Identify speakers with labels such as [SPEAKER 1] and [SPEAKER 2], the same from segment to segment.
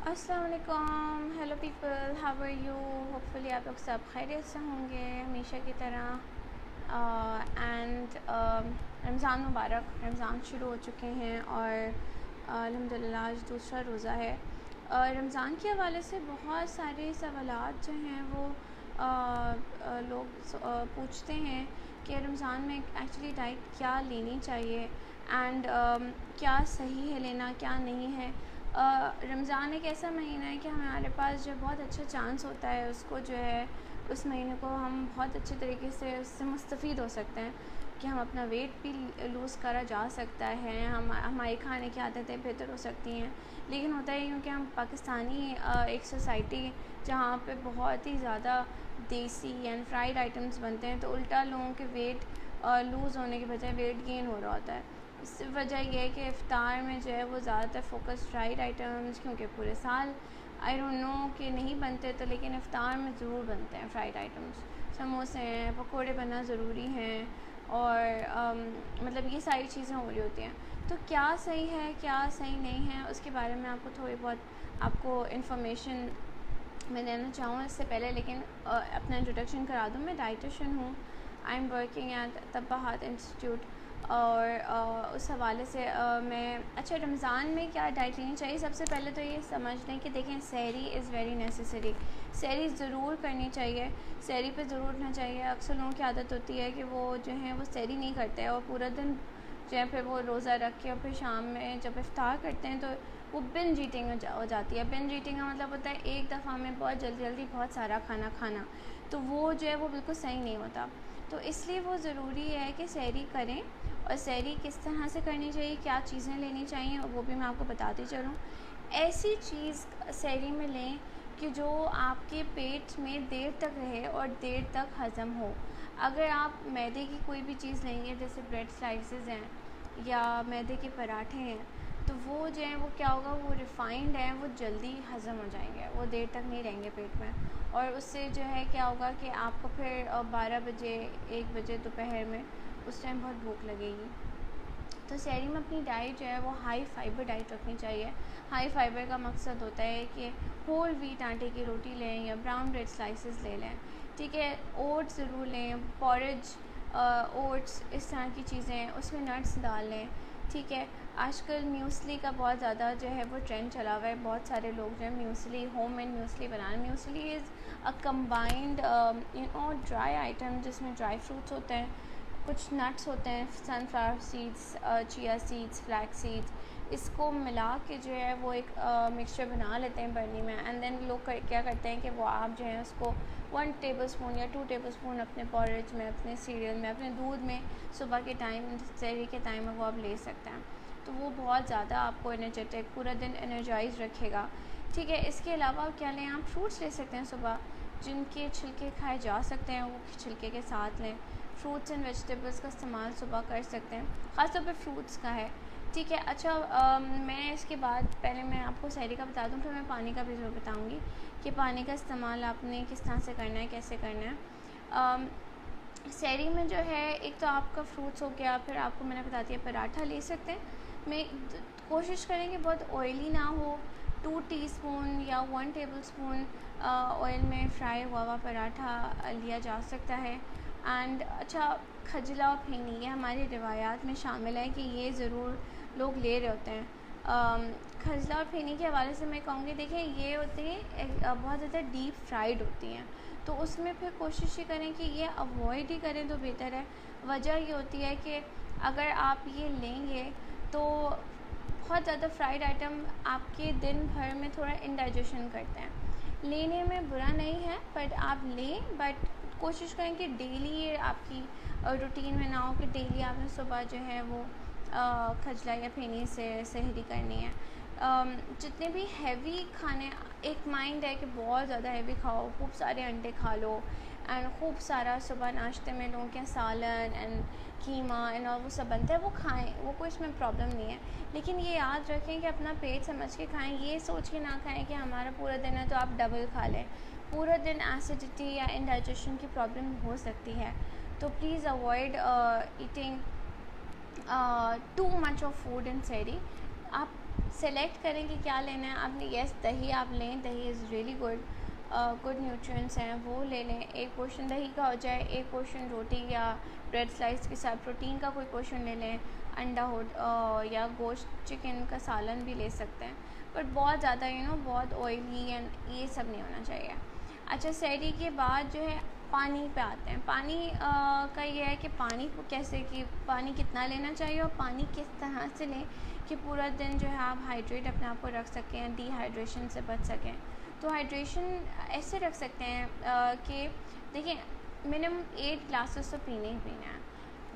[SPEAKER 1] अस्सलाम वालेकुम, hello people, how are you. Hopefully आप लोग सब खैरियत से होंगे हमेशा की तरह। एंड रमज़ान मुबारक। रमज़ान शुरू हो चुके हैं और अल्हम्दुलिल्लाह आज दूसरा रोज़ा है। रमज़ान के हवाले से बहुत सारे सवालात जो हैं वो लोग पूछते हैं कि रमज़ान में एक्चुअली डाइट क्या लेनी चाहिए एंड क्या सही है लेना, क्या नहीं है। रमज़ान एक ऐसा महीना है कि हमारे पास जो बहुत अच्छा चांस होता है उसको जो है उस महीने को हम बहुत अच्छे तरीके से उससे मुस्तफ़ीद हो सकते हैं कि हम अपना वेट भी लूज़ करा जा सकता है, हमारी खाने की आदतें बेहतर हो सकती हैं। लेकिन होता है क्योंकि हम पाकिस्तानी एक सोसाइटी जहाँ पे बहुत ही ज़्यादा देसी एंड फ्राइड आइटम्स बनते हैं, तो उल्टा लोगों के वेट लूज़ होने के बजाय वेट गेन हो रहा होता है। इससे वजह यह है कि इफ़्तार में जो है वो ज़्यादातर फोकस फ्राइड आइटम्स, क्योंकि पूरे साल आई डोंट नो कि नहीं बनते तो, लेकिन इफ़्तार में ज़रूर बनते हैं फ्राइड आइटम्स। समोसे हैं, पकोड़े बनना ज़रूरी हैं और मतलब ये सारी चीज़ें हो रही होती हैं। तो क्या सही है क्या सही नहीं है उसके बारे में आपको थोड़ी बहुत आपको इन्फॉर्मेशन मैं देना चाहूँ इससे पहले। लेकिन अपना इंट्रोडक्शन करा दूँ। मैं डाइटिशियन हूँ। आई एम वर्किंग एट तब्बाहात इंस्टीट्यूट और उस हवाले से मैं रमज़ान में क्या डाइट लेनी चाहिए। सबसे पहले तो ये समझ लें कि देखें, सहरी इज़ वेरी नेसेसरी। सहरी ज़रूर करनी चाहिए, सहरी पे ज़रूर उठना चाहिए। अक्सर लोगों की आदत होती है कि वो जो है वो सहरी नहीं करते हैं और पूरा दिन जो है फिर वो रोज़ा रख के और फिर शाम में जब इफ्तार करते हैं तो वो बिंज ईटिंग हो जाती है। बिंज ईटिंग का मतलब होता है एक दफ़ा में बहुत जल्दी जल्दी बहुत सारा खाना खाना, तो वो जो है वो बिल्कुल सही नहीं होता। तो इसलिए वो ज़रूरी है कि सहरी करें। और सहरी किस तरह से करनी चाहिए, क्या चीज़ें लेनी चाहिए, वो भी मैं आपको बताती चलूँ। ऐसी चीज़ सहरी में लें कि जो आपके पेट में देर तक रहे और देर तक हज़म हो। अगर आप मैदे की कोई भी चीज़ लेंगे, जैसे ब्रेड स्लाइसेस हैं या मैदे के पराठे हैं, तो वो जो है वो क्या होगा, वो रिफ़ाइंड है, वो जल्दी हज़म हो जाएंगे, वो देर तक नहीं रहेंगे पेट में। और उससे जो है क्या होगा कि आपको फिर 12 बजे 1 बजे दोपहर में उस टाइम बहुत भूख लगेगी। तो सहरी में अपनी डाइट जो है वो हाई फाइबर डाइट रखनी चाहिए। हाई फाइबर का मकसद होता है कि होल व्हीट आटे की रोटी लें या ब्राउन ब्रेड स्लाइसेस ले लें, ठीक है। ओट्स ज़रूर लें, पॉरेज, ओट्स, इस तरह की चीज़ें, उसमें नट्स डाल लें, ठीक है। आजकल म्यूसली का बहुत ज़्यादा जो है वो ट्रेंड चला हुआ है। बहुत सारे लोग जो है muesli, home made muesli banana. Muesli is a combined dry item जिसमें ड्राई फ्रूट्स होते हैं, कुछ नट्स होते हैं, sunflower seeds, chia seeds, flax seeds, इसको मिला के जो है वो एक मिक्सचर बना लेते हैं बर्नी में। एंड देन लोग क्या करते हैं कि वो आप जो है उसको 1 टेबलस्पून या 2 टेबलस्पून अपने पॉरेज में, अपने सीरियल में, अपने दूध में सुबह के टाइम, सहरी के टाइम में वो आप ले सकते हैं। तो वो बहुत ज़्यादा आपको एनर्जेटिक, पूरा दिन एनर्जाइज रखेगा, ठीक है। इसके अलावा आप क्या लें, आप फ्रूट्स ले सकते हैं सुबह, जिनके छिलके खाए जा सकते हैं वो छिलके के साथ लें। फ्रूट्स एंड वेजिटेबल्स का इस्तेमाल सुबह कर सकते हैं, ख़ासतौर पर फ्रूट्स का है, ठीक है। मैं इसके बाद पहले मैं आपको सहरी का बता दूं, फिर मैं पानी का भी ज़रूर बताऊंगी कि पानी का इस्तेमाल आपने किस तरह से करना है, कैसे करना है। सहरी में जो है एक तो आपका फ्रूट्स हो गया, फिर आपको मैंने बता दिया पराठा ले सकते हैं। मैं कोशिश करें कि बहुत ऑयली ना हो। 2 टीस्पून या 1 टेबलस्पून ऑयल में फ्राई हुआ पराठा लिया जा सकता है। एंड खजला और फेनी, ये हमारी रिवायात में शामिल है कि ये ज़रूर लोग ले रहे होते हैं। खजला और फेनी के हवाले से मैं कहूँगी, देखिए ये होती है बहुत ज़्यादा डीप फ्राइड होती हैं, तो उसमें फिर कोशिश ही करें कि ये अवॉइड ही करें तो बेहतर है। वजह ये होती है कि अगर आप ये लेंगे तो बहुत ज़्यादा फ्राइड आइटम आपके दिन भर में थोड़ा इंडाइजेशन करते हैं। लेने में बुरा नहीं है, बट आप लें, बट कोशिश करें कि डेली आपकी रूटीन में ना हो कि डेली आपने सुबह जो है वो खजला या फेनी से सहरी करनी है। जितने भी हैवी खाने, एक माइंड है कि बहुत ज़्यादा हैवी खाओ, खूब सारे अंडे खा लो एंड खूब सारा सुबह नाश्ते में लोगों के सालन एंड कीमा एंड और वो सब बनता है, वो खाएं, वो कोई इसमें प्रॉब्लम नहीं है। लेकिन ये याद रखें कि अपना पेट समझ के खाएं, ये सोच के ना खाएं कि हमारा पूरा दिन है तो आप डबल खा लें। पूरा दिन एसिडिटी या इंडाइजेशन की प्रॉब्लम हो सकती है, तो please avoid eating too much of food in सहरी। आप सेलेक्ट करें कि क्या लेना है आपने। यस, दही आप लें, दही इज़ रियली गुड न्यूट्रिएंट्स हैं, वो ले लें। एक पोर्शन दही का हो जाए, एक पोर्शन रोटी या ब्रेड स्लाइस के साथ प्रोटीन का कोई पोर्शन ले लें। अंडा हो या गोश्त, चिकन का सालन भी ले सकते हैं, बट बहुत ज़्यादा बहुत ऑयली एंड ये सब नहीं होना चाहिए। अच्छा, सहरी के बाद जो है पानी पे आते हैं। पानी का ये है कि पानी को कैसे, कि पानी कितना लेना चाहिए और पानी किस तरह से लें कि पूरा दिन जो है आप हाइड्रेट अपने आप को रख सकें, डिहाइड्रेशन से बच सकें। तो हाइड्रेशन ऐसे रख सकते हैं कि देखिए, मिनिमम 8 ग्लासेस तो पीने ही पीना है।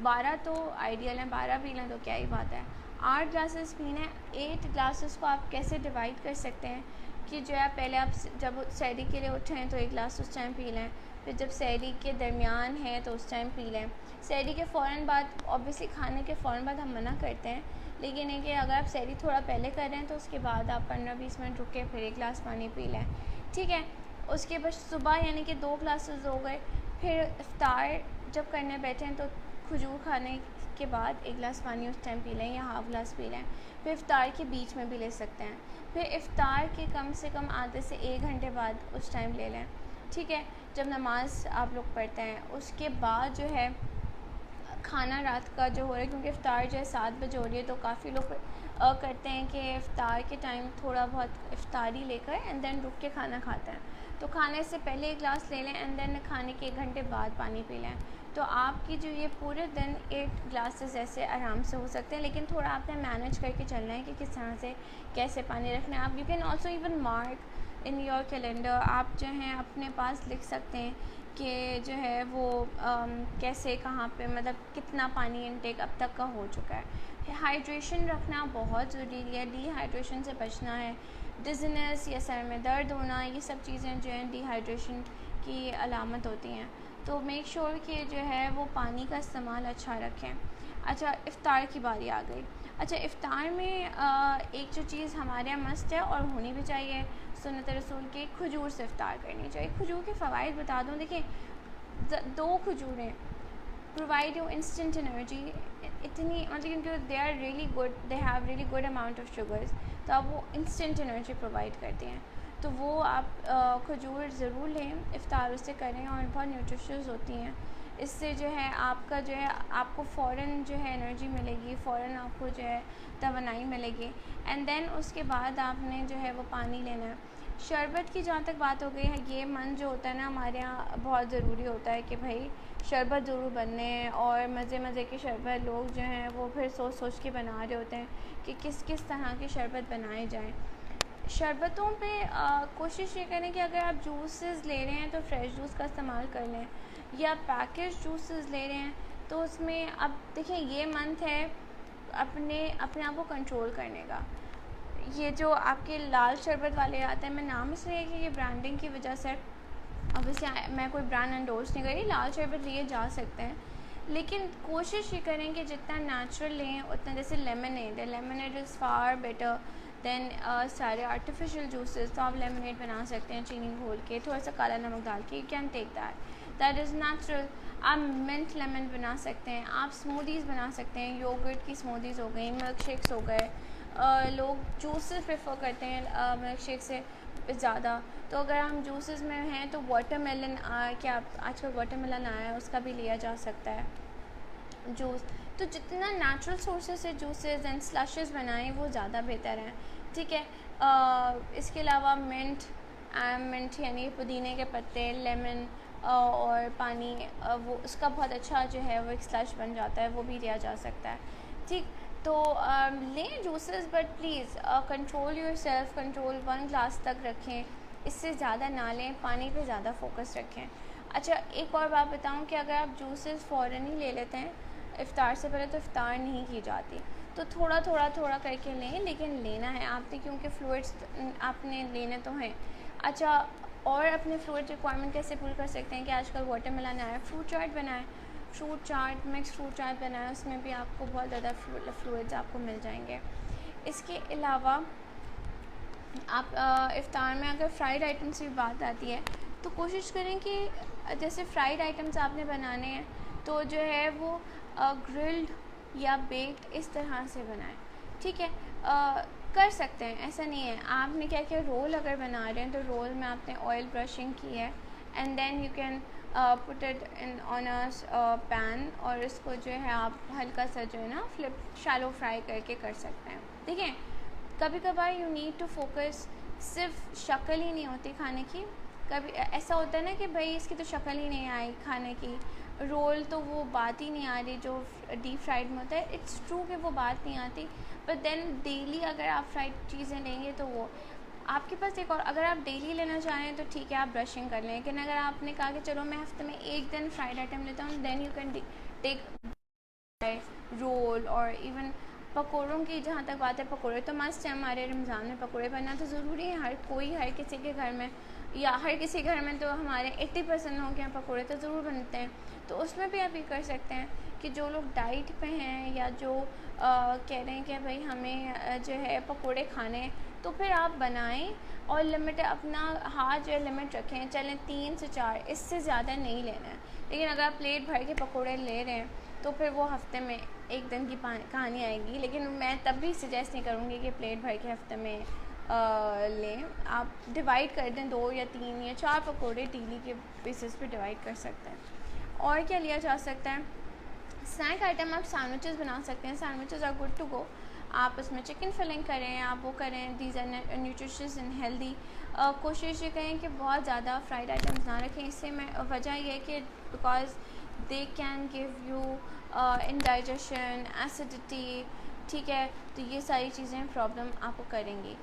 [SPEAKER 1] 12 तो आइडियल है, 12 पी लें तो क्या ही बात है। 8 ग्लासेस पीना है। 8 ग्लासेस को आप कैसे डिवाइड कर सकते हैं कि जो है पहले आप जब सहरी के लिए उठें तो 1 ग्लास उस टाइम पी लें, फिर जब सहरी के दरमियान है तो उस टाइम पी लें। सहरी के फ़ौरन बाद, ऑब्वियसली खाने के फ़ौरन बाद हम मना करते हैं, लेकिन है कि अगर आप सहरी थोड़ा पहले कर रहे हैं तो उसके बाद आप 15-20 मिनट रुक के फिर 1 ग्लास पानी पी लें, ठीक है। उसके बाद सुबह यानी कि 2 ग्लासेस हो गए। फिर इफ्तार जब करने बैठे हैं तो खजूर खाने के बाद 1 गिलास पानी उस टाइम पी लें या हाफ़ ग्लास पी लें। फिर इफ्तार के बीच में भी ले सकते हैं। फिर इफ्तार के कम से कम आधे से 1 घंटे बाद उस टाइम ले लें, ठीक है, जब नमाज़ आप लोग पढ़ते हैं। उसके बाद जो है खाना रात का जो हो रहा है, क्योंकि इफ्तार जो है 7 बजे हो रही है, तो काफ़ी लोग करते हैं कि इफ्तार के टाइम थोड़ा बहुत इफ्तारी लेकर एंड देन रुक के खाना खाते हैं। तो खाने से पहले 1 गिलास ले लें एंड देन खाने के 1 घंटे बाद पानी पी लें। तो आपकी जो ये पूरे दिन 8 ग्लासेस ऐसे आराम से हो सकते हैं, लेकिन थोड़ा आपने मैनेज करके चलना है कि किस तरह से कैसे पानी रखना है। आप you can also even mark in your calendar, आप जो हैं अपने पास लिख सकते हैं कि जो है वो कैसे, कहाँ पे, मतलब कितना पानी इनटेक अब तक का हो चुका है। हाइड्रेशन रखना बहुत ज़रूरी है, डिहाइड्रेशन से बचना है। डिज़नेस या सर में दर्द होना, ये सब चीज़ें जो हैं डिहाइड्रेशन की अलामत होती हैं। तो मेक श्योर कि जो है वो पानी का इस्तेमाल अच्छा रखें। अच्छा, इफ़्तार की बारी आ गई। अच्छा, इफ़्तार में एक जो चीज़ हमारे यहाँ मस्ट है और होनी भी चाहिए, सुन्नत रसूल की, खजूर से इफ़्तार करनी चाहिए। खजूर के फ़वाइद बता दूँ, देखिए 2 खजूरें प्रोवाइड यू इंस्टेंट एनर्जी, इतनी मतलब क्योंकि they are really good, they have really good amount of sugars, तो आप वो इंस्टेंट एनर्जी प्रोवाइड करती हैं। तो वो आप खजूर ज़रूर लें, इफ़्तार उससे करें और बहुत न्यूट्रिशियस होती हैं। इससे जो है आपका जो है आपको फ़ौरन जो है एनर्जी मिलेगी, फ़ौरन आपको जो है तवानाई मिलेगी। एंड देन उसके बाद आपने जो है वो पानी लेना है। शरबत की जहाँ तक बात हो गई है, ये मन जो होता है ना हमारे यहाँ बहुत ज़रूरी होता है कि भाई शरबत ज़रूर बनने हैं, और मज़े मज़े के शरबत लोग जो हैं वो फिर सोच सोच के बना रहे होते हैं कि किस किस तरह के शरबत बनाए जाएं। शरबतों पे कोशिश ये करें कि अगर आप जूसेस ले रहे हैं तो फ्रेश जूस का इस्तेमाल कर लें, या पैकेज जूसेस ले रहे हैं तो उसमें अब देखिए ये मंथ है अपने आप को कंट्रोल करने का। ये जो आपके लाल शरबत वाले आते हैं, मैं नाम इसलिए है कि ये ब्रांडिंग की वजह से, ऑब्वियसली मैं कोई ब्रांड एंडोर्स नहीं कर रही, लाल शरबत लिए जा सकते हैं, लेकिन कोशिश ये करें कि जितना नेचुरल लें उतना, जैसे लेमनेड है, lemonade is far better than सारे आर्टिफिशियल जूसेस। तो आप लेमनेड बना सकते हैं चीनी घोल के, थोड़ा सा काला नमक डाल के, you can take that is natural. आप मिंट लेमन बना सकते हैं, आप स्मूदीज़ बना सकते हैं, योगर्ट की स्मूदीज़ हो गई, मिल्क शेक्स हो गए। लोग जूसेस प्रेफर करते हैं मिल्क शेक से ज़्यादा, तो अगर हम जूसेस में हैं तो वाटरमेलन, क्या आजकल वाटरमेलन आया है, उसका भी लिया जा सकता है जूस। तो जितना नेचुरल सोर्सेज से जूसेस एंड स्लशेस बनाएं वो ज़्यादा बेहतर हैं, ठीक है। इसके अलावा मिंट यानी पुदीने के पत्ते, लेमन और पानी, वो उसका बहुत अच्छा जो है वो एक स्लश बन जाता है, वो भी लिया जा सकता है, ठीक। तो लें juices, but please control your self, control 1 glass तक रखें, इससे ज़्यादा ना लें, पानी पे ज़्यादा फोकस रखें। अच्छा, एक और बात बताऊं कि अगर आप जूसेस फ़ौरन ही ले लेते हैं इफ़्तार से पहले तो इफ़्तार नहीं की जाती, तो थोड़ा करके लें, लेकिन लेना है आपने, क्योंकि फ्लूइड्स आपने लेने तो हैं। अच्छा, और अपने फ्लूइड रिक्वायरमेंट कैसे पूरी कर सकते हैं कि आजकल वाटरमेलन आया है, फ्रूट चाट बनाएं, फ्रूट चाट, मिक्स फ्रूट चाट बनाएं, उसमें भी आपको बहुत ज़्यादा फ्लूइड्स आपको मिल जाएंगे। इसके अलावा आप इफ़्तार में अगर फ्राइड आइटम्स की बात आती है तो कोशिश करें कि जैसे फ्राइड आइटम्स आपने बनाने हैं तो जो है वो ग्रिल्ड या बेक्ड इस तरह से बनाएं, ठीक है। कर सकते हैं, ऐसा नहीं है। आपने क्या किया, रोल अगर बना रहे हैं तो रोल में आपने ऑयल ब्रशिंग की है and then you can put it in on a pan, और इसको जो है आप हल्का सा जो है ना फ्लिप शैलो फ्राई करके कर सकते हैं। देखिए कभी कभार यू नीड टू फोकस, सिर्फ शक्ल ही नहीं होती खाने की, कभी ऐसा होता है ना कि भाई इसकी तो शक्ल ही नहीं आई खाने की, रोल तो वो बात ही नहीं आ रही जो डीप फ्राइड में होता है। इट्स ट्रू कि वो बात नहीं आती, बट देन डेली अगर आप फ्राइड चीज़ें लेंगे तो वो आपके पास एक और, अगर आप डेली लेना चाहें तो ठीक है आप ब्रशिंग कर लें, लेकिन अगर आपने कहा कि चलो मैं हफ्ते में एक दिन फ्राइड आइटम लेता हूँ, then you can take roll. और इवन पकौड़ों की जहाँ तक बात है, पकौड़े तो मस्त है, हमारे रमज़ान में पकौड़े बनना तो ज़रूरी है, हर किसी के घर में, या हर किसी घर में तो हमारे 80% लोगों के यहाँ पकौड़े तो ज़रूर बनते हैं। तो उसमें भी आप ये कर सकते हैं कि जो लोग डाइट पे हैं या जो कह रहे हैं कि भाई हमें जो है पकौड़े खाने हैं, तो फिर आप बनाएं और लिमिट अपना हाथ जो है लिमिट रखें, चलें 3 से 4, इससे ज़्यादा नहीं लेना है। लेकिन अगर आप प्लेट भर के पकौड़े ले रहे हैं तो फिर वो हफ्ते में एक दिन की कहानी आएगी। लेकिन मैं तब भी सजेस्ट नहीं करूँगी कि प्लेट भर के हफ्ते में लें। आप डिवाइड कर दें, 2 या 3 या 4 पकौड़े डेली के बेसिस पे डिवाइड कर सकते हैं। और क्या लिया जा सकता है, स्नैक आइटम आप सैंडविचेस बना सकते हैं, sandwiches are good to go. आप उसमें चिकन फिलिंग करें, आप वो करें, these are nutritious and healthy. कोशिश ये करें कि बहुत ज़्यादा फ्राइड आइटम्स ना रखें, इससे मैं वजह यह है कि because they can give you indigestion, acidity, ठीक है, तो ये सारी चीज़ें प्रॉब्लम आपको करेंगी।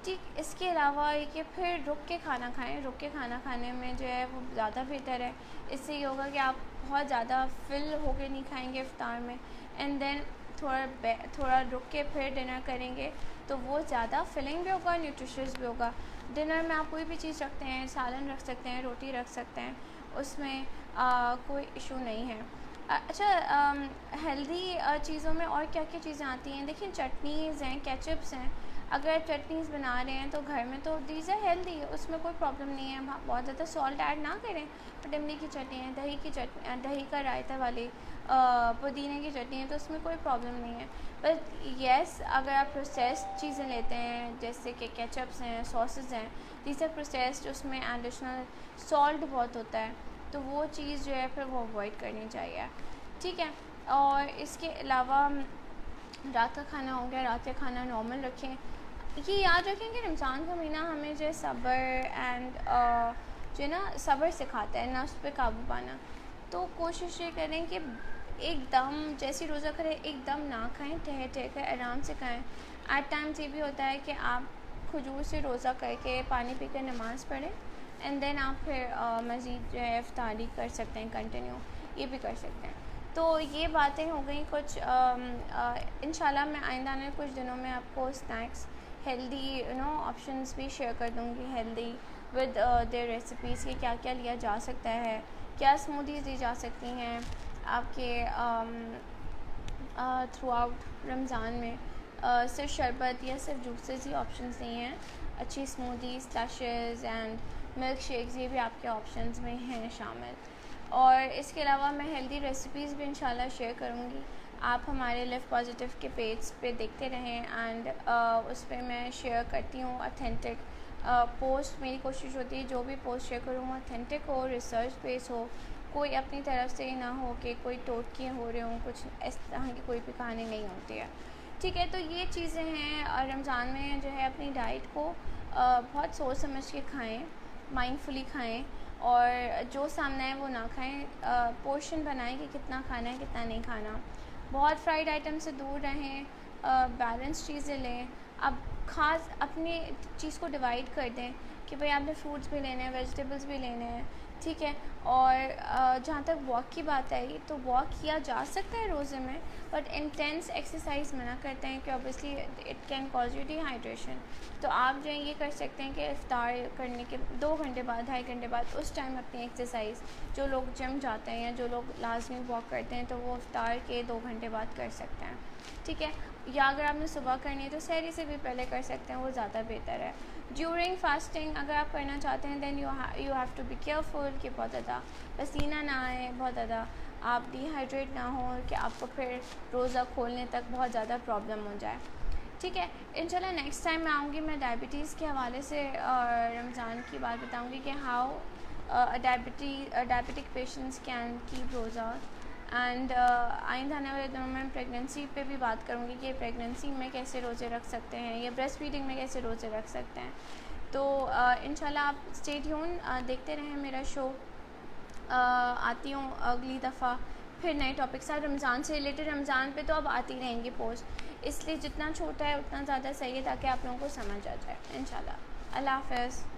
[SPEAKER 1] ठीक, इसके अलावा ये कि फिर रुक के खाना खाएं, रुक के खाना खाने में जो है वो ज़्यादा बेहतर है। इससे ये होगा कि आप बहुत ज़्यादा फिल होके नहीं खाएंगे इफ्तार में, एंड देन थोड़ा रुक के फिर डिनर करेंगे तो वो ज़्यादा फिलिंग भी होगा, न्यूट्रिशियस भी होगा। डिनर में आप कोई भी चीज़ रखते हैं, सालन रख सकते हैं, रोटी रख सकते हैं, उसमें कोई इशू नहीं है। अच्छा, हेल्दी चीज़ों में और क्या क्या चीज़ें आती हैं, देखिए चटनीज़ हैं, केचप्स हैं। अगर चटनीज़ बना रहे हैं तो घर में तो दीज है हेल्दी, उसमें कोई प्रॉब्लम नहीं है, बहुत ज़्यादा सॉल्ट ऐड ना करें। और इमली की चटनी है, दही की चटनी, दही का रायता वाली, पुदीने की चटनी है, तो उसमें कोई प्रॉब्लम नहीं है। बट येस, अगर आप प्रोसेस्ड चीज़ें लेते हैं जैसे कि केचप्स हैं, सॉसेस हैं, दीज आर प्रोसेस्ड, उसमें एडिशनल सॉल्ट बहुत होता है, तो वो चीज़ जो है फिर वो अवॉइड करनी चाहिए, ठीक है। और इसके अलावा रात का खाना हो गया, रात का खाना नॉर्मल रखें। ये याद रखें कि रमज़ान का महीना हमें जो है सब्र एंड जो है ना सब्र सिखाता है, नफ्स पे काबू पाना। तो कोशिश ये करें कि एकदम जैसे रोज़ा करें एकदम ना खाएं, ठहर कर आराम से खाएं। एट टाइम्स ये भी होता है कि आप खजूर से रोज़ा करके पानी पी कर नमाज़ पढ़ें एंड देन आप फिर मज़ीद जो है इफ्तारी कर सकते हैं, कंटिन्यू ये भी कर सकते हैं। तो ये बातें हो गई कुछ। इंशाल्लाह मैं आइंदा आने कुछ दिनों में आपको स्नैक्स हेल्दी ऑप्शंस भी शेयर कर दूँगी, हेल्दी विद देयर रेसिपीज़ के क्या क्या लिया जा सकता है, क्या स्मूदीज़ दी जा सकती हैं आपके थ्रू आउट रमज़ान में। सिर्फ शरबत या सिर्फ जूसेस ही ऑप्शंस नहीं हैं, अच्छी smoothies, slashes and milk shakes ये भी आपके ऑप्शंस में हैं शामिल। और इसके अलावा मैं हेल्दी रेसिपीज़ भी इंशाल्लाह शेयर करूँगी। आप हमारे लिव पॉजिटिव के पेज पे देखते रहें एंड उस पर मैं शेयर करती हूँ ऑथेंटिक पोस्ट। मेरी कोशिश होती है जो भी पोस्ट शेयर करूँ ऑथेंटिक हो, रिसर्च बेस हो, कोई अपनी तरफ से ना हो कि कोई टोटके हो रहे हों, कुछ इस तरह की कोई भी कहानी नहीं होती है, ठीक है। तो ये चीज़ें हैं, रमज़ान में जो है अपनी डाइट को बहुत सोच समझ के खाएँ, माइंडफुली खाएँ, और जो सामने है वो ना खाएं। पोर्शन बनाएं कि कितना खाना है कितना नहीं खाना। बहुत फ्राइड आइटम से दूर रहें, बैलेंस चीज़ें लें। अब ख़ास अपनी चीज़ को डिवाइड कर दें कि भाई आपने फ्रूट्स भी लेने हैं, वेजिटेबल्स भी लेने हैं, ठीक है। और जहाँ तक वॉक की बात आई तो वॉक किया जा सकता है रोज़े में, बट इंटेंस एक्सरसाइज मना करते हैं कि obviously it can cause you dehydration. तो आप जो है ये कर सकते हैं कि इफ्तार करने के 2 घंटे बाद, 2.5 घंटे बाद उस टाइम अपनी एक्सरसाइज, जो लोग जिम जाते हैं या जो लोग लाजमी वॉक करते हैं तो वो इफ्तार के 2 घंटे बाद कर सकते हैं, ठीक है। या अगर आपने सुबह करनी है तो सहरी से भी पहले कर सकते हैं, वो ज़्यादा बेहतर है। ड्यूरिंग फास्टिंग अगर आप करना चाहते हैं then you have to be careful कि बहुत ज़्यादा पसीना ना आए, बहुत ज़्यादा आप डिहाइड्रेट ना हो कि आपको फिर रोज़ा खोलने तक बहुत ज़्यादा प्रॉब्लम हो जाए। ठीक है। इंशाल्लाह नेक्स्ट टाइम मैं आऊँगी, मैं डायबिटीज़ के हवाले से रमज़ान की बात बताऊँगी कि how diabetic patients can keep रोज़ा। एंड आइंदा आने वाले दिनों में प्रेगनेंसी पे भी बात करूँगी कि प्रेगनेंसी में कैसे रोज़े रख सकते हैं या ब्रेस्ट फीडिंग में कैसे रोज़े रख सकते हैं। तो इंशाल्लाह आप स्टे ट्यून, देखते रहें मेरा शो। आती हूँ अगली दफ़ा फिर नए टॉपिक साथ रमज़ान से रिलेटेड। रमज़ान पे तो अब आती रहेंगी पोस्ट, इसलिए जितना छोटा है उतना ज़्यादा सही है ताकि आप लोगों को समझ आ जाए इंशाल्लाह। अल्लाह हाफ़िज़।